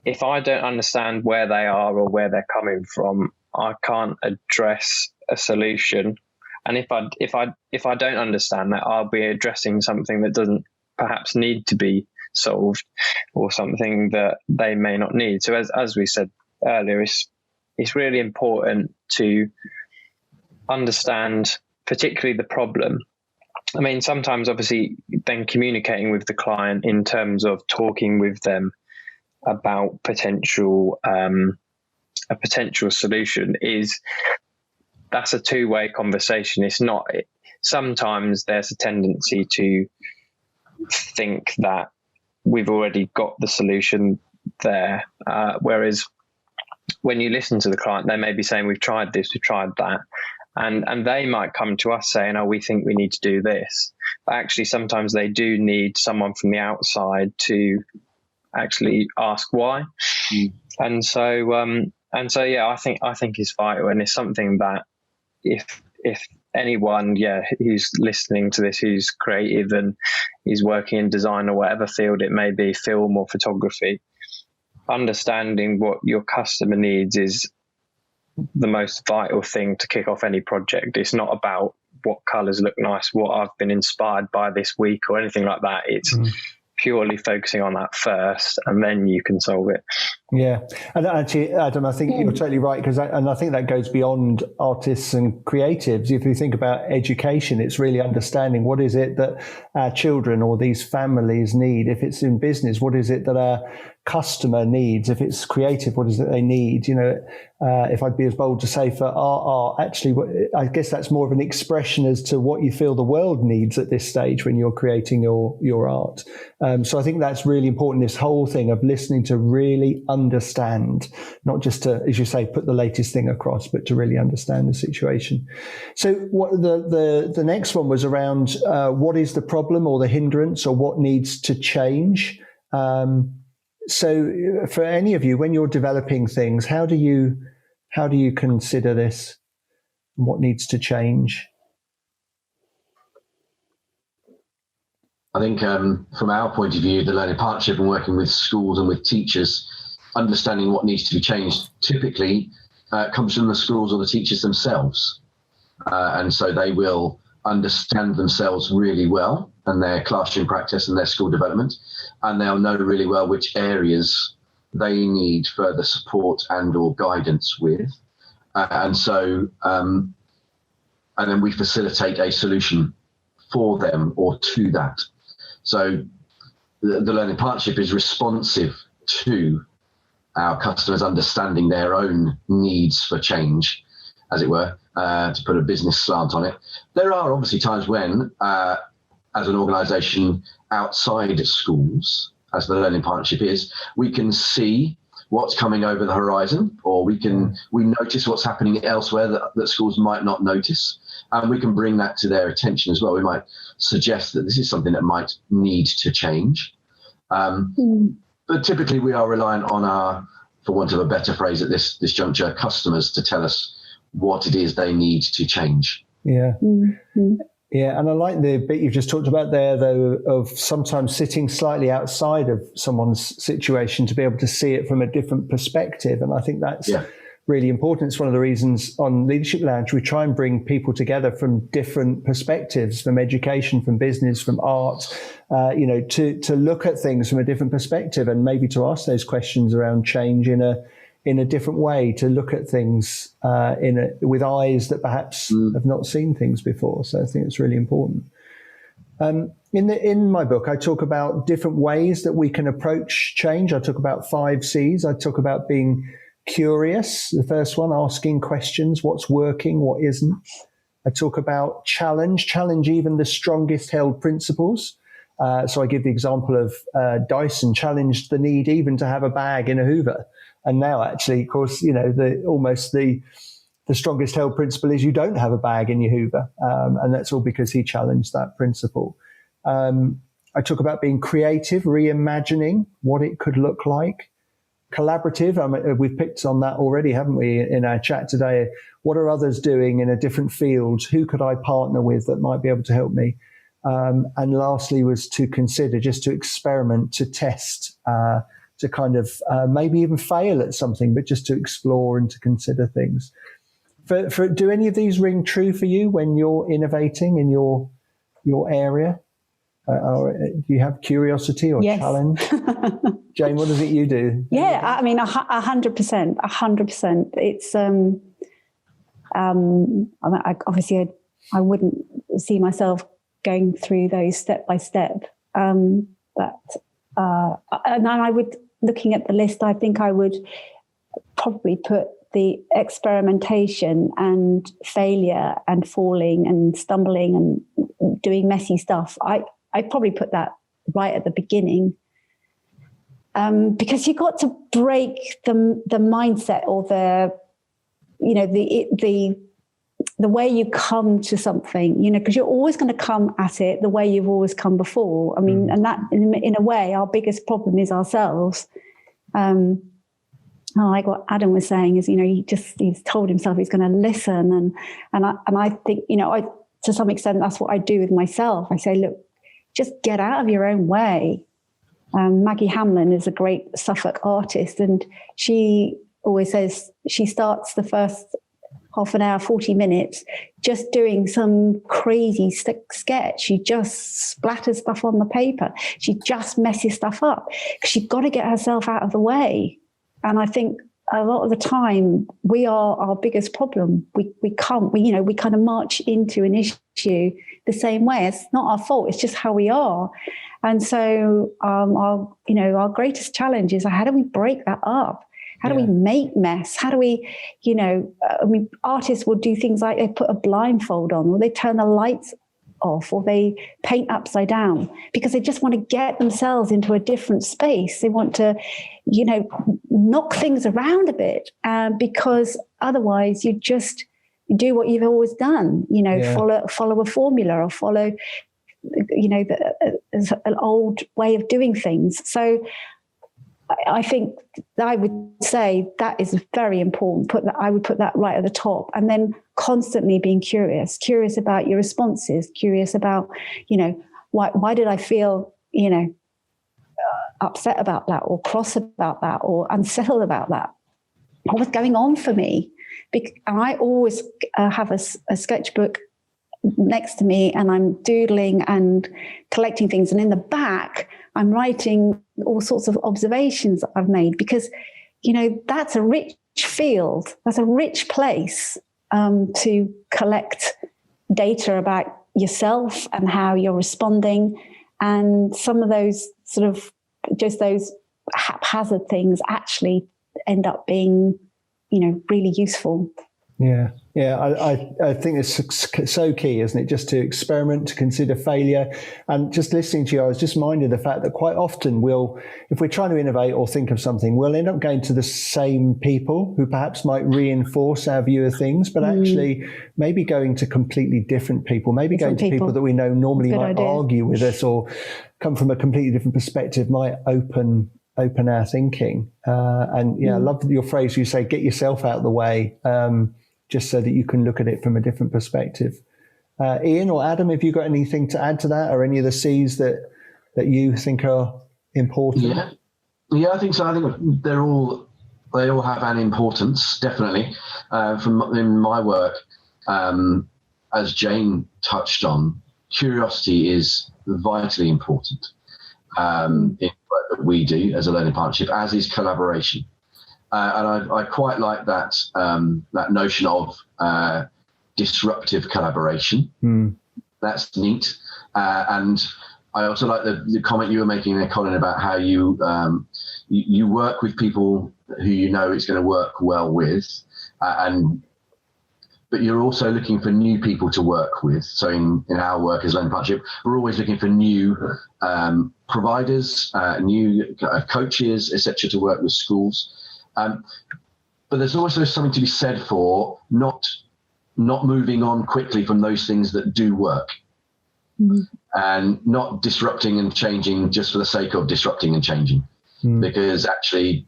if I don't understand where they are or where they're coming from, I can't address a solution. And if I don't understand that, I'll be addressing something that doesn't perhaps need to be solved, or something that they may not need. So as we said earlier, it's really important to understand particularly the problem. I mean, sometimes obviously then communicating with the client in terms of talking with them about a potential solution that's a two-way conversation. It's not, sometimes there's a tendency to think that we've already got the solution there. Whereas when you listen to the client, they may be saying, we've tried this, we've tried that. And they might come to us saying, we think we need to do this. But actually, sometimes they do need someone from the outside to actually ask why. And so, I think it's vital, and it's something that if anyone, who's listening to this, who's creative and is working in design or whatever field it may be, film or photography, understanding what your customer needs is the most vital thing to kick off any project. It's not about what colours look nice, what I've been inspired by this week or anything like that. It's purely focusing on that first, and then you can solve it. Yeah, and actually, Adam, I think you're totally right, because I think that goes beyond artists and creatives. If you think about education, it's really understanding what is it that our children or these families need. If it's in business, what is it that our customer needs? If it's creative, what is it they need? If I'd be as bold to say for art, actually, I guess that's more of an expression as to what you feel the world needs at this stage when you're creating your art. So I think that's really important, this whole thing of listening to really understand, not just to, as you say, put the latest thing across, but to really understand the situation. So what the next one was around what is the problem or the hindrance, or what needs to change. So for any of you, when you're developing things, how do you consider this? What needs to change? I think from our point of view, the learning partnership and working with schools and with teachers, understanding what needs to be changed typically comes from the schools or the teachers themselves. And so they will understand themselves really well and their classroom practice and their school development, and they'll know really well which areas they need further support and or guidance with. And then we facilitate a solution for them or to that. So the Learning Partnership is responsive to our customers understanding their own needs for change, as it were, to put a business slant on it. There are obviously times when, as an organisation outside schools, as the Learning Partnership is, we can see what's coming over the horizon, or we notice what's happening elsewhere that schools might not notice, and we can bring that to their attention as well. We might suggest that this is something that might need to change. But typically we are reliant on our, for want of a better phrase at this juncture, customers to tell us what it is they need to change. Yeah. Mm-hmm. Yeah, and I like the bit you've just talked about there, though, of sometimes sitting slightly outside of someone's situation to be able to see it from a different perspective. And I think that's really important. It's one of the reasons on Leadership Lounge we try and bring people together from different perspectives, from education, from business, from art, to look at things from a different perspective, and maybe to ask those questions around change in a different way, to look at things with eyes that perhaps have not seen things before. So I think it's really important. In my book, I talk about different ways that we can approach change. I talk about 5 C's. I talk about being curious, the first one, asking questions, what's working, what isn't. I talk about challenge even the strongest held principles. So I give the example of Dyson challenged the need even to have a bag in a Hoover. And now actually, of course, the strongest held principle is you don't have a bag in your Hoover. And that's all because he challenged that principle. I talk about being creative, reimagining what it could look like. Collaborative, we've picked on that already, haven't we, in our chat today? What are others doing in a different field? Who could I partner with that might be able to help me? And lastly was to consider, just to experiment, to test, to kind of maybe even fail at something, but just to explore and to consider things. Do any of these ring true for you when you're innovating in your area? Do you have curiosity or challenge? Jane, what is it you do? Yeah, I mean, 100%. It's obviously I wouldn't see myself going through those step by step, but and I would, looking at the list, I think I would probably put the experimentation and failure and falling and stumbling and doing messy stuff. I'd probably put that right at the beginning, because you got to break the mindset or the way you come to something, because you're always going to come at it the way you've always come before. I mean, and that in a way, our biggest problem is ourselves. Like what Adam was saying is, he's told himself he's going to listen, and I think, to some extent, that's what I do with myself. I say, look, just get out of your own way. Maggie Hamlin is a great Suffolk artist, and she always says she starts the first half an hour, 40 minutes, just doing some crazy sketch. She just splatters stuff on the paper. She just messes stuff up because she's got to get herself out of the way. And I think a lot of the time we are our biggest problem. We kind of march into an issue the same way. It's not our fault. It's just how we are. And so our greatest challenge is, how do we break that up? How do we make mess? How do we, artists will do things like they put a blindfold on, or they turn the lights off, or they paint upside down, because they just want to get themselves into a different space. They want to, knock things around a bit, because otherwise you do what you've always done, follow a formula, or follow, an old way of doing things. So I think that I would say that is very important. I would put that right at the top. And then constantly being curious about your responses, curious about, why did I feel, upset about that, or cross about that, or unsettled about that? What was going on for me? And I always have a sketchbook next to me, and I'm doodling and collecting things. And in the back, I'm writing all sorts of observations that I've made, because, that's a rich field. That's a rich place to collect data about yourself and how you're responding. And some of those sort of just those haphazard things actually end up being, really useful. Yeah. I think it's so key, isn't it? Just to experiment, to consider failure. And just listening to you, I was just minded of the fact that quite often if we're trying to innovate or think of something, we'll end up going to the same people who perhaps might reinforce our view of things, but actually maybe going to completely different people, maybe going to people that we know normally might argue with us or come from a completely different perspective, might open our thinking. I love your phrase. You say, get yourself out of the way. Just so that you can look at it from a different perspective. Iain or Adam, have you got anything to add to that, or any of the C's that you think are important? Yeah, I think so. I think they all have an importance, definitely. In my work, as Jane touched on, curiosity is vitally important in the work that we do as a learning partnership, as is collaboration. And I quite like that notion of disruptive collaboration. That's neat. And I also like the comment you were making there, Colin, about how you work with people who you know it's going to work well with, but you're also looking for new people to work with. So in our work as learning partnership, we're always looking for new providers, new coaches, etc., to work with schools. But there's also something to be said for not moving on quickly from those things that do work, and not disrupting and changing just for the sake of disrupting and changing, because actually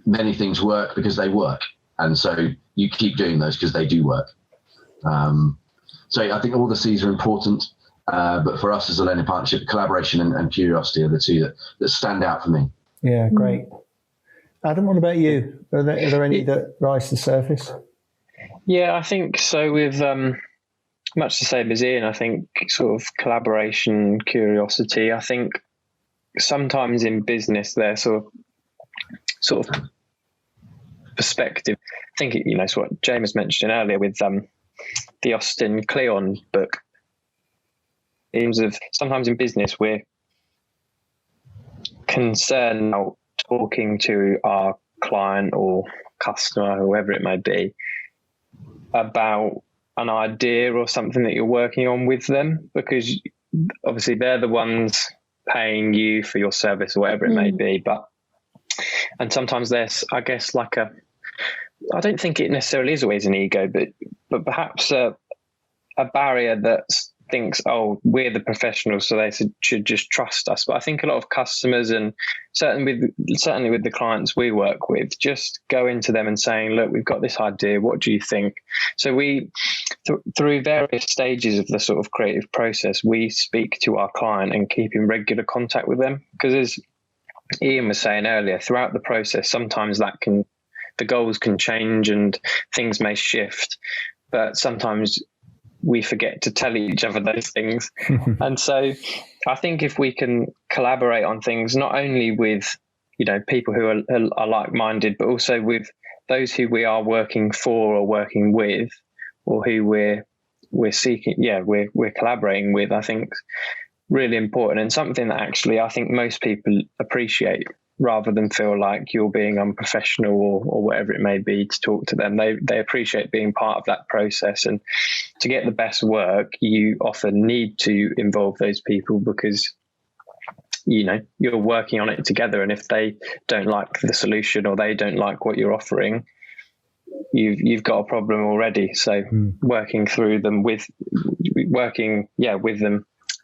many things work because they work, and so you keep doing those because they do work. So I think all the C's are important, but for us as a learning partnership, collaboration and curiosity are the two that stand out for me. Yeah, great. Adam, what about you? Are there any that rise to the surface? Yeah, I think so. With much the same as Iain, I think sort of collaboration, curiosity. I think sometimes in business there's sort of perspective. I think it's what James mentioned earlier with the Austin Kleon book. In terms of sometimes in business we're concerned about talking to our client or customer, whoever it may be, about an idea or something that you're working on with them, because obviously they're the ones paying you for your service or whatever it may be. And sometimes there's, I guess, I don't think it necessarily is always an ego, but perhaps a barrier that thinks, oh, we're the professionals, so they should just trust us. But I think a lot of customers, and certainly with the clients we work with, just go into them and saying, look, we've got this idea, what do you think? So we, through various stages of the sort of creative process, we speak to our client and keep in regular contact with them, because as Iain was saying earlier, throughout the process, sometimes the goals can change and things may shift, but sometimes we forget to tell each other those things. And so I think if we can collaborate on things, not only with, people who are like-minded, but also with those who we are working for or working with, or who we're seeking, we're collaborating with, I think really important, and something that actually I think most people appreciate, rather than feel like you're being unprofessional or whatever it may be to talk to them. They appreciate being part of that process. And to get the best work, you often need to involve those people, because, you're working on it together. And if they don't like the solution or they don't like what you're offering, you've got a problem already. So working with them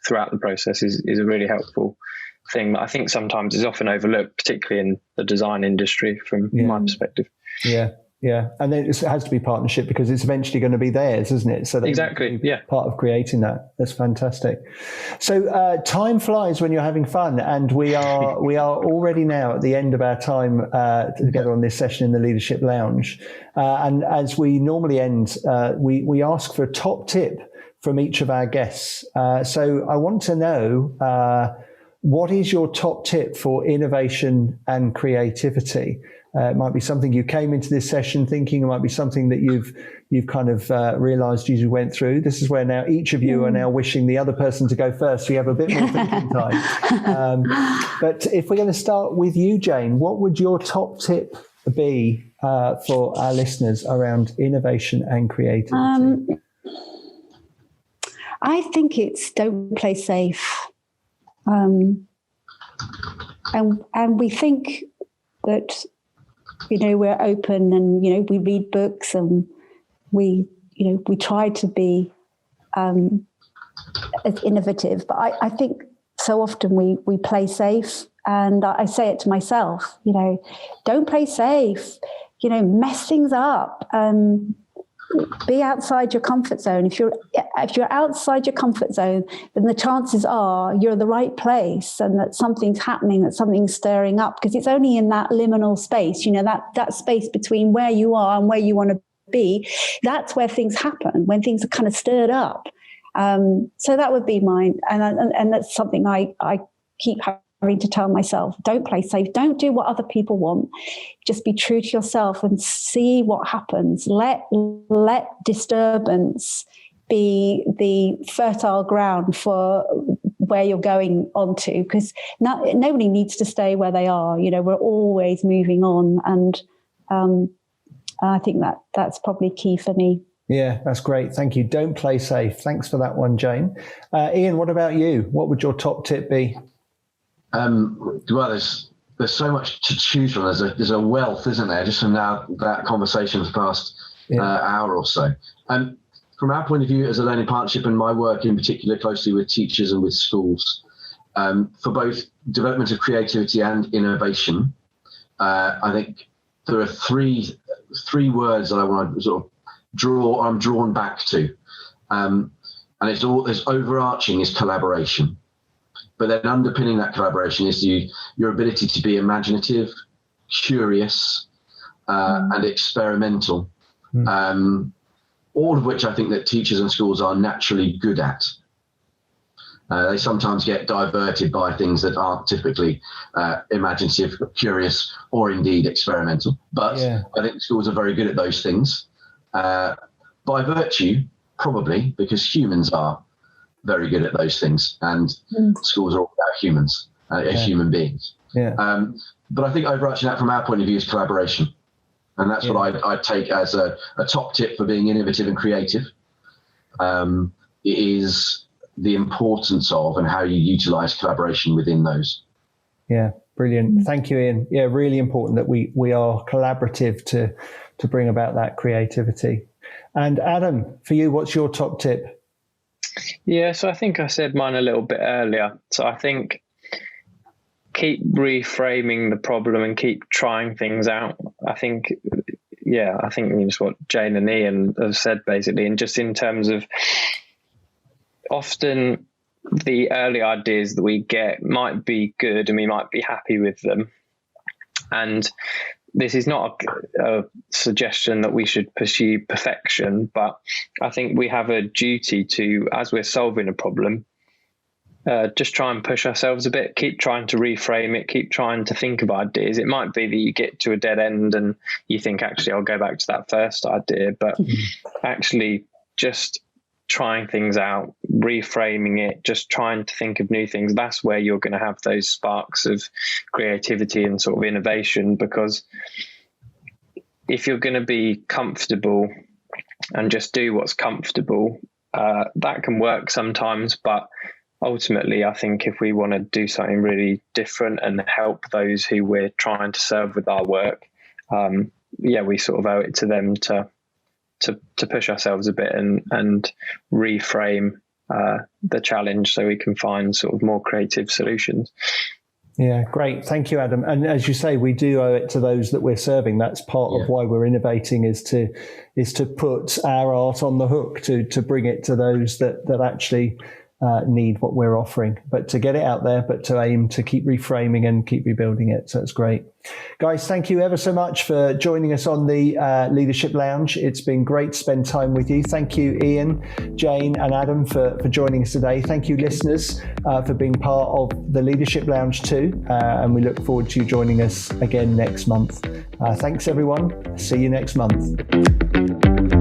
throughout the process is a really helpful thing that I think sometimes is often overlooked, particularly in the design industry from my perspective. Yeah. And then it has to be partnership, because it's eventually going to be theirs, isn't it? So exactly, part of creating that. That's fantastic. So time flies when you're having fun, and we are already now at the end of our time together on this session in the Leadership Lounge. And as we normally end, we ask for a top tip from each of our guests. So I want to know, what is your top tip for innovation and creativity? It might be something you came into this session thinking. It might be something that you've kind of realised as you went through. This is where now each of you are now wishing the other person to go first, so you have a bit more thinking time. But if we're going to start with you, Jane, what would your top tip be for our listeners around innovation and creativity? I think it's don't play safe. And we think that, we're open and, we read books and we try to be as innovative. But I think so often we play safe. And I say it to myself, don't play safe, mess things up. Be outside your comfort zone. If you're outside your comfort zone, then the chances are you're in the right place and that something's happening, that something's stirring up, because it's only in that liminal space, that space between where you are and where you want to be. That's where things happen, when things are kind of stirred up. So that would be mine. And that's something I keep having to tell myself. Don't play safe. Don't do what other people want. Just be true to yourself and see what happens. Let disturbance be the fertile ground for where you're going onto, because nobody needs to stay where they are. We're always moving on. And I think that's probably key for me. Yeah, that's great. Thank you. Don't play safe. Thanks for that one, Jane. Iain, what about you? What would your top tip be? Well, there's so much to choose from. There's a wealth, isn't there? Just from now that conversation's past hour or so. From our point of view as a learning partnership, and my work in particular closely with teachers and with schools, for both development of creativity and innovation, I think there are three words that I want to sort of I'm drawn back to, and it's overarching is collaboration. But then underpinning that collaboration is your ability to be imaginative, curious, and experimental, all of which I think that teachers and schools are naturally good at. They sometimes get diverted by things that aren't typically imaginative, curious, or indeed experimental. But I think schools are very good at those things, by virtue, probably, because humans are very good at those things, and schools are all about humans, human beings. But I think overarching that from our point of view is collaboration, and that's what I take as a top tip for being innovative and creative. Is the importance of and how you utilize collaboration within those. Yeah, brilliant. Thank you, Iain. Yeah, really important that we are collaborative to bring about that creativity. And Adam, for you, what's your top tip? Yeah, so I think I said mine a little bit earlier. So I think keep reframing the problem and keep trying things out. I think just what Jane and Iain have said basically, and just in terms of often the early ideas that we get might be good and we might be happy with them. And this is not a suggestion that we should pursue perfection, but I think we have a duty to, as we're solving a problem, just try and push ourselves a bit, keep trying to reframe it, keep trying to think of ideas. It might be that you get to a dead end and you think, actually, I'll go back to that first idea, but actually just trying things out, reframing it, just trying to think of new things. That's where you're going to have those sparks of creativity and sort of innovation, because if you're going to be comfortable and just do what's comfortable, that can work sometimes. But ultimately, I think if we want to do something really different and help those who we're trying to serve with our work, we sort of owe it to them to push ourselves a bit and reframe the challenge so we can find sort of more creative solutions. Yeah, great. Thank you, Adam. And as you say, we do owe it to those that we're serving. That's part of why we're innovating, is to put our art on the hook, to bring it to those that actually need what we're offering, but to get it out there, but to aim to keep reframing and keep rebuilding it. So it's great. Guys, thank you ever so much for joining us on the Leadership Lounge. It's been great to spend time with you. Thank you, Iain, Jane and Adam for joining us today. Thank you, listeners, for being part of the Leadership Lounge too. And we look forward to you joining us again next month. Thanks, everyone. See you next month.